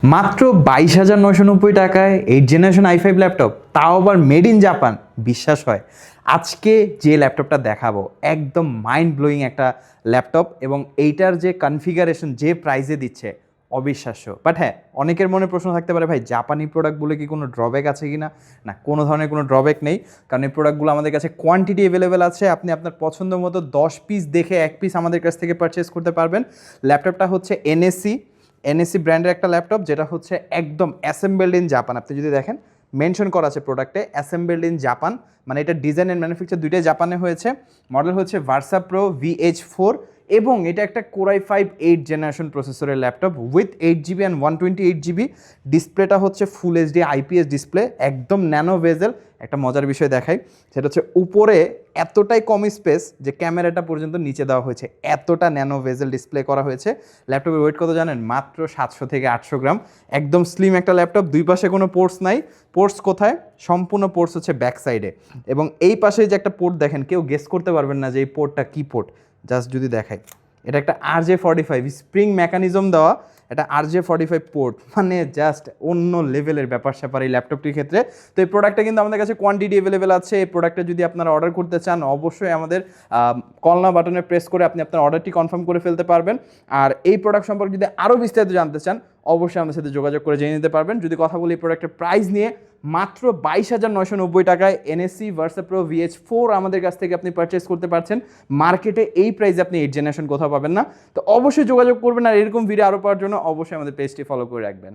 মাত্র 22,990 টাকায় 8 generation i5 laptop, তাও আবার মেড ইন জাপান। বিশ্বাস হয়? আজকে যে ল্যাপটপটা দেখাবো একদম মাইন্ড ব্লোয়িং একটা ল্যাপটপ, এবং এইটার যে কনফিগারেশন যে প্রাইসে দিচ্ছে অবিশ্বাস্য। বাট হ্যাঁ, অনেকের মনে প্রশ্ন থাকতে পারে, ভাই জাপানি প্রোডাক্টগুলো কি কোনো ড্রব্যাক আছে কি না? না, কোনো ধরনের কোনো ড্রব্যাক নেই, কারণ এই প্রোডাক্টগুলো আমাদের কাছে কোয়ান্টিটি অ্যাভেলেবেল আছে। আপনি আপনার পছন্দ মতো 10 পিস দেখে 1 পিস আমাদের কাছ থেকে পারচেস করতে পারবেন। ল্যাপটপটা হচ্ছে এনএসসি ব্র্যান্ডের একটা ল্যাপটপ, যেটা হচ্ছে একদম অ্যাসেম্বলড ইন জাপান। আপনি যদি দেখেন মেনশন করা আছে প্রোডাক্টে অ্যাসেম্বলড ইন জাপান, মানে এটা ডিজাইন অ্যান্ড ম্যানুফ্যাকচার দুইটাই জাপানে হয়েছে। মডেল হচ্ছে ভার্সা প্রো VH4, এবং এটা একটা Core i5 8 জেনারেশন প্রসেসরের laptop with 8GB and 128GB। ডিসপ্লেটা হচ্ছে ফুল এইচডি IPS ডিসপ্লে, একদম ন্যানো ভেজেল। একটা মজার বিষয় দেখাই, সেটা হচ্ছে উপরে এতটাই কম স্পেস যে ক্যামেরাটা পর্যন্ত নিচে দেওয়া হয়েছে, এতটা ন্যানো ভেজেল ডিসপ্লে করা হয়েছে। ল্যাপটপের ওয়েট কত জানেন? মাত্র 700 থেকে 800 গ্রাম। একদম স্লিম একটা ল্যাপটপ। দুই পাশে কোনো পোর্টস নাই। পোর্টস কোথায়? সম্পূর্ণ পোর্টস হচ্ছে ব্যাক সাইডে, এবং এই পাশে যে একটা পোর্ট দেখেন, কেউ গেস করতে পারবেন না যে এই পোর্টটা কী পোর্ট। জাস্ট যদি দেখাই, এটা একটা RJ45 স্প্রিং মেকানিজম দেওয়া, এটা RJ45 পোর্ট, মানে জাস্ট অন্য লেভেলের ব্যাপার স্যাপার এই ল্যাপটপটির ক্ষেত্রে। তো এই প্রোডাক্টটা কিন্তু আমাদের কাছে কোয়ান্টিটি অ্যাভেলেবেল আছে। এই প্রোডাক্টটা যদি আপনারা অর্ডার করতে চান, অবশ্যই আমাদের কল নাও বাটনে প্রেস করে আপনি আপনার অর্ডারটি কনফার্ম করে ফেলতে পারবেন। আর এই প্রোডাক্ট সম্পর্কে যদি আরও বিস্তারিত জানতে চান, অবশ্যই আমাদের সাথে যোগাযোগ করে জেনে নিতে পারবেন। যদি কথা বলি এই প্রোডাক্টের প্রাইস নিয়ে, মাত্র 22,990 টাকায় এনএসসি ভার্সা প্রো VH4 আমাদের কাছ থেকে আপনি পারচেস করতে পারছেন। মার্কেটে এই প্রাইসে আপনি 8 জেনারেশন কোথাও পাবেন না। তো অবশ্যই যোগাযোগ করবেন, আর এরকম ভিডিও আরও পাওয়ার জন্য অবশ্যই আমাদের পেজটি ফলো করে রাখবেন।